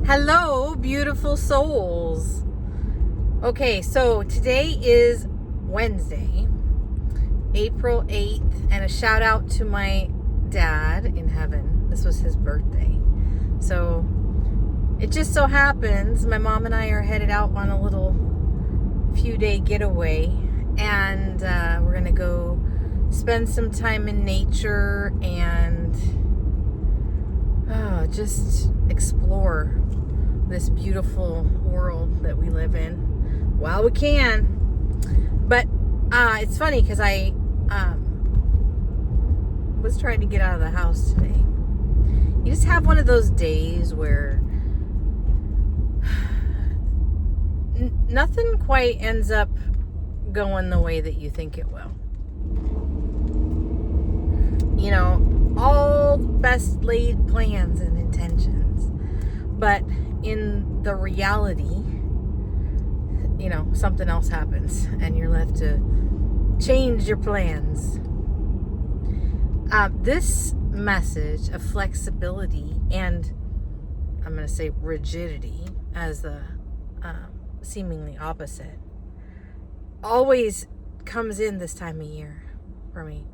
Hello, beautiful souls. Okay, so today is Wednesday, April 8th, and a shout out to my dad in heaven. This was his birthday. So it just so happens my mom and I are headed out on a little few day getaway, and we're going to go spend some time in nature and just explore this beautiful world that we live in while we can. But it's funny because I was trying to get out of the house today. You just have one of those days where nothing quite ends up going the way that you think it will. You know, all best laid plans and intentions, but in the reality, you know, something else happens and you're left to change your plans. This message of flexibility and, I'm going to say, rigidity as the seemingly opposite, always comes in this time of year for me.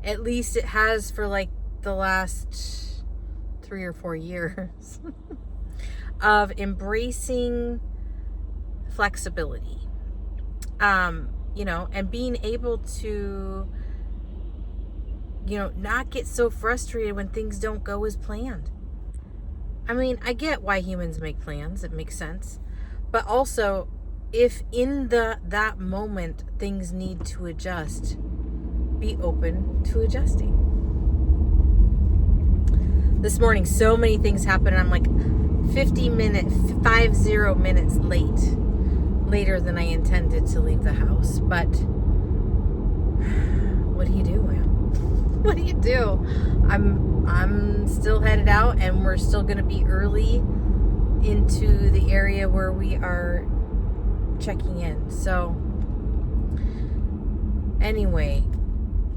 At least it has for like the last 3 or 4 years of embracing flexibility, you know, and being able to, you know, not get so frustrated when things don't go as planned. I mean, I get why humans make plans. It makes sense. But also, if in that moment things need to adjust, be open to adjusting. This morning, so many things happened, and I'm like 50 minutes later than I intended to leave the house. But what do you do, man? What do you do? I'm still headed out, and we're still going to be early into the area where we are checking in. So anyway,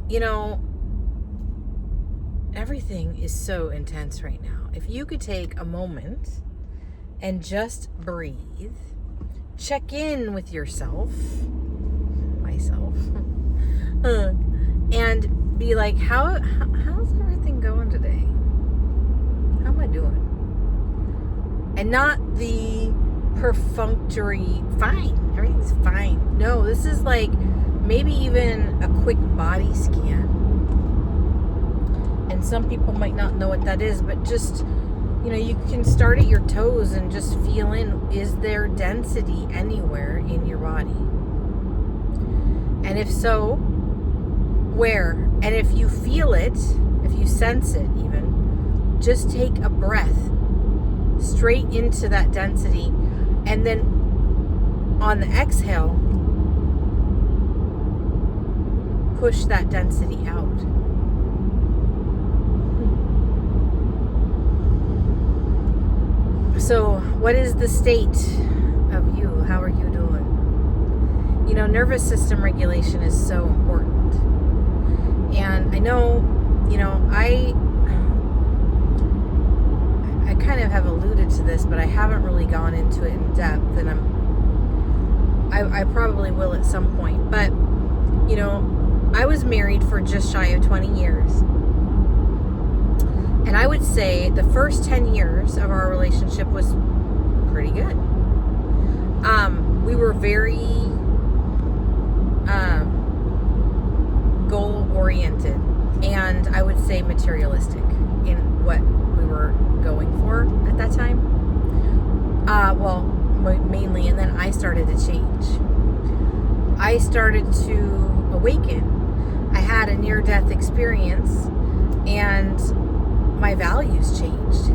you know, everything is so intense right now. If you could take a moment and just breathe, check in with myself, and be like, how's everything going today? How am I doing? And not the perfunctory, fine, everything's fine. No, this is like maybe even a quick body scan. And some people might not know what that is, but just, you know, you can start at your toes and just feel in, is there density anywhere in your body? And if so, where? And if you feel it, if you sense it even, just take a breath straight into that density, and then on the exhale, push that density out. So, what is the state of you? How are you doing? You know, nervous system regulation is so important. And I know, you know, I kind of have alluded to this, but I haven't really gone into it in depth, and I probably will at some point. But, you know, I was married for just shy of 20 years. And I would say the first 10 years of our relationship was pretty good. We were very goal-oriented, and I would say materialistic in what we were going for at that time. Well, mainly, and then I started to change. I started to awaken. I had a near-death experience, and my values changed.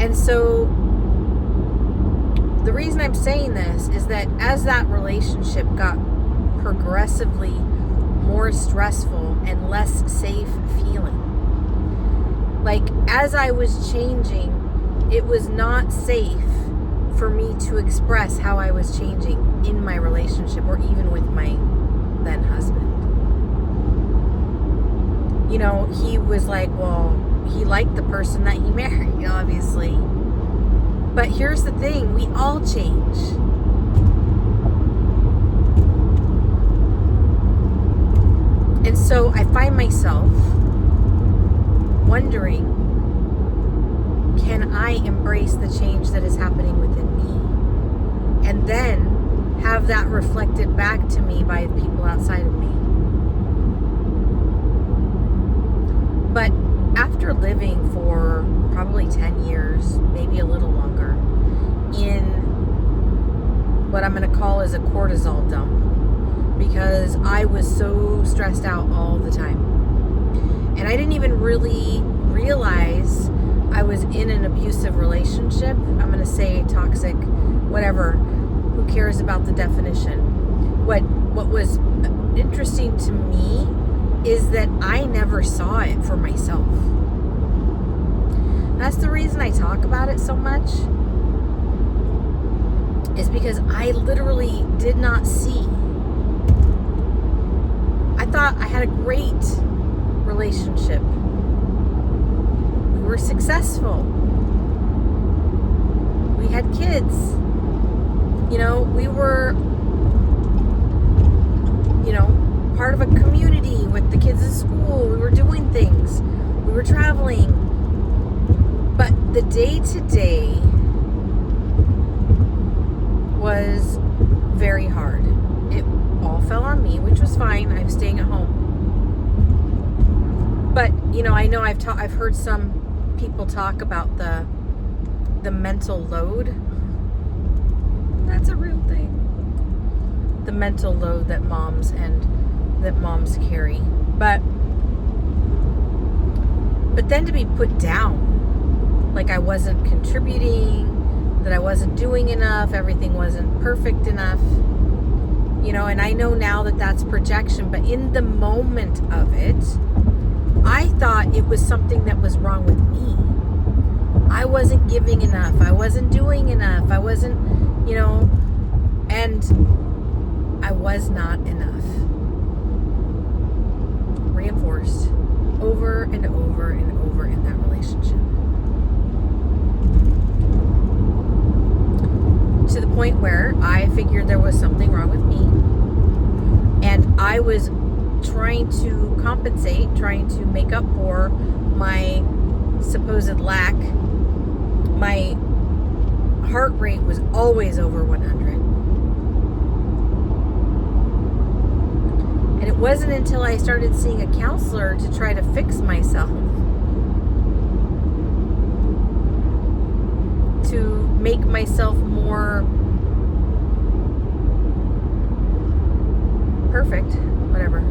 And so the reason I'm saying this is that as that relationship got progressively more stressful and less safe feeling, like as I was changing, it was not safe for me to express how I was changing in my relationship or even with my then husband. he was like, well, he liked the person that he married, obviously. But here's the thing, we all change. And so I find myself wondering, can I embrace the change that is happening within me? And then have that reflected back to me by the people outside of me. But after living for probably 10 years, maybe a little longer, in what I'm going to call is a cortisol dump, because I was so stressed out all the time. And I didn't even really realize I was in an abusive relationship. I'm going to say toxic, whatever. Who cares about the definition? What was interesting to me is that I never saw it for myself. That's the reason I talk about it so much, is because I literally did not see. I thought I had a great relationship. We were successful. We had kids. We were, part of a community with the kids at school. We were doing things. We were traveling. But the day-to-day was very hard. It all fell on me, which was fine. I'm staying at home. But, I know I've heard some people talk about the mental load. That's a real thing. The mental load that moms carry. But then to be put down, like I wasn't contributing, that I wasn't doing enough, everything wasn't perfect enough, and I know now that that's projection, but in the moment of it, I thought it was something that was wrong with me. I wasn't giving enough, I wasn't doing enough, I wasn't, and I was not enough. Reinforced over and over and over in that relationship. To the point where I figured there was something wrong with me. And I was trying to compensate, trying to make up for my supposed lack. My heart rate was always over 100. And it wasn't until I started seeing a counselor to try to fix myself, to make myself more perfect, whatever,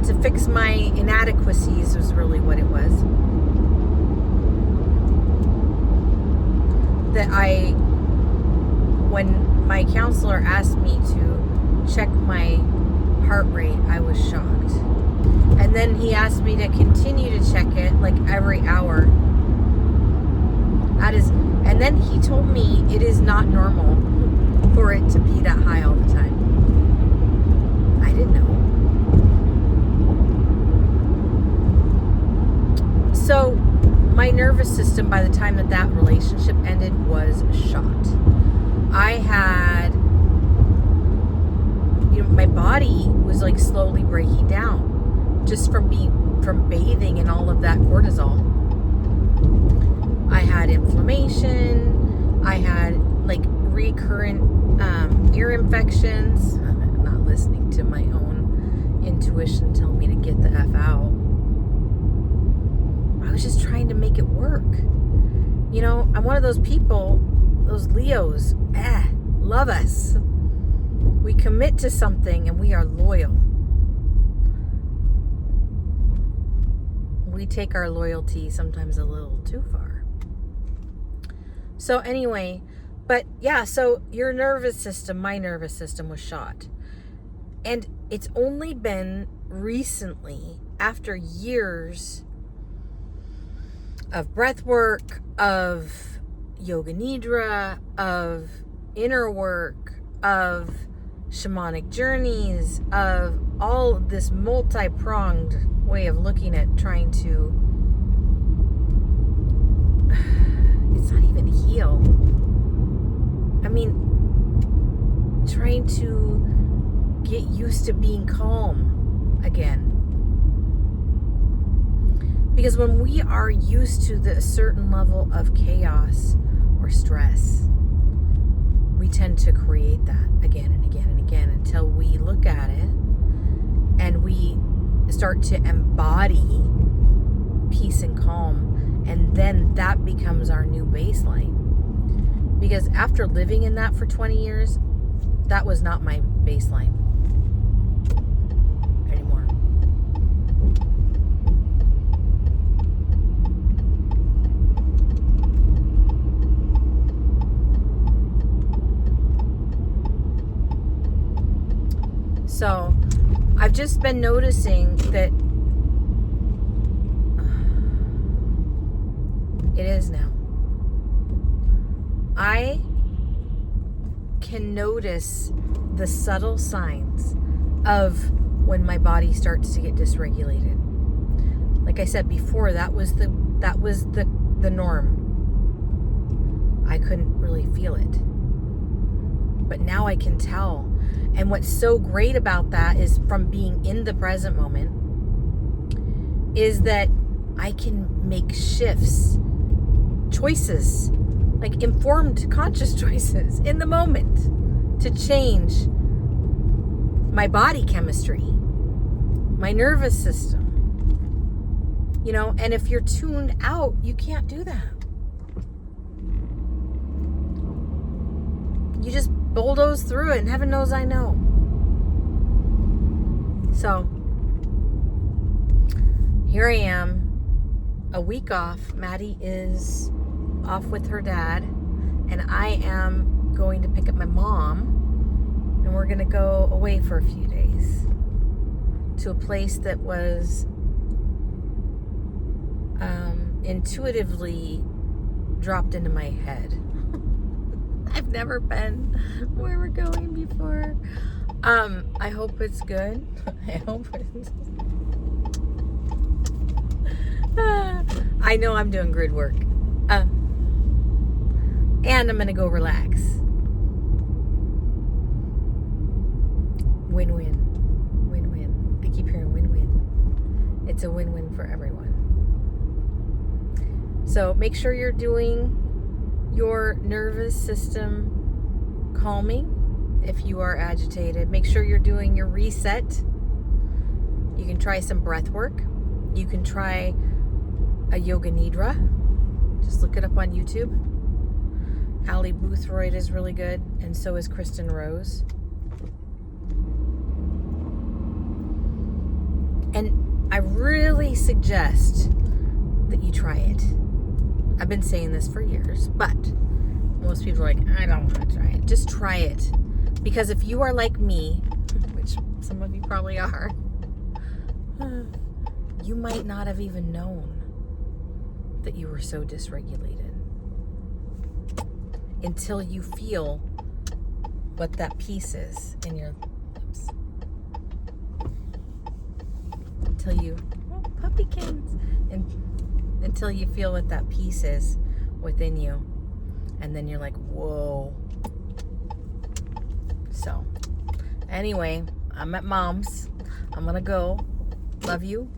to fix my inadequacies was really what it was. That when my counselor asked me to check my heart rate, I was shocked. And then he asked me to continue to check it like every hour. And then he told me it is not normal for it to be that high all the time. I didn't know. So my nervous system, by the time that relationship ended, was shot. I had, my body was like slowly breaking down just from bathing in all of that cortisol. I had inflammation. I had like recurrent ear infections. I'm not listening to my own intuition telling me to get the F out. I was just trying to make it work. I'm one of those people, those Leos, love us. We commit to something and we are loyal. We take our loyalty sometimes a little too far. So anyway, but yeah, so your nervous system, my nervous system was shot. And it's only been recently, after years of breath work, of yoga nidra, of inner work, of shamanic journeys, of all of this multi-pronged way of looking at trying to, it's not even heal. I mean, trying to get used to being calm again. Because when we are used to the certain level of chaos or stress, we tend to create that again and again and again until we look at it and we start to embody peace and calm, and then that becomes our new baseline. Because after living in that for 20 years, that was not my baseline anymore. So I've just been noticing that it is now. I can notice the subtle signs of when my body starts to get dysregulated. Like I said before, that was the norm. I couldn't really feel it. But now I can tell. And what's so great about that is, from being in the present moment, is that I can make shifts, choices, like informed conscious choices in the moment to change my body chemistry, my nervous system. You know, and if you're tuned out, you can't do that. You just bulldoze through it, and heaven knows I know. So here I am, a week off. Maddie is off with her dad, and I am going to pick up my mom, and we're going to go away for a few days to a place that was intuitively dropped into my head. I've never been where we're going before. I hope it's good. I hope it's... I know I'm doing grid work. And I'm going to go relax. Win-win. Win-win. I keep hearing win-win. It's a win-win for everyone. So make sure you're doing your nervous system calming if you are agitated. Make sure you're doing your reset. You can try some breath work. You can try a yoga nidra. Just look it up on YouTube. Ali Boothroyd is really good, and so is Kristen Rose. And I really suggest that you try it. I've been saying this for years, but most people are like, I don't want to try it. Just try it. Because if you are like me, which some of you probably are, you might not have even known that you were so dysregulated until you feel what that piece is in your lips. Until you, puppykins, until you feel what that piece is within you. And then you're like, whoa. So, anyway, I'm at Mom's. I'm gonna go. Love you.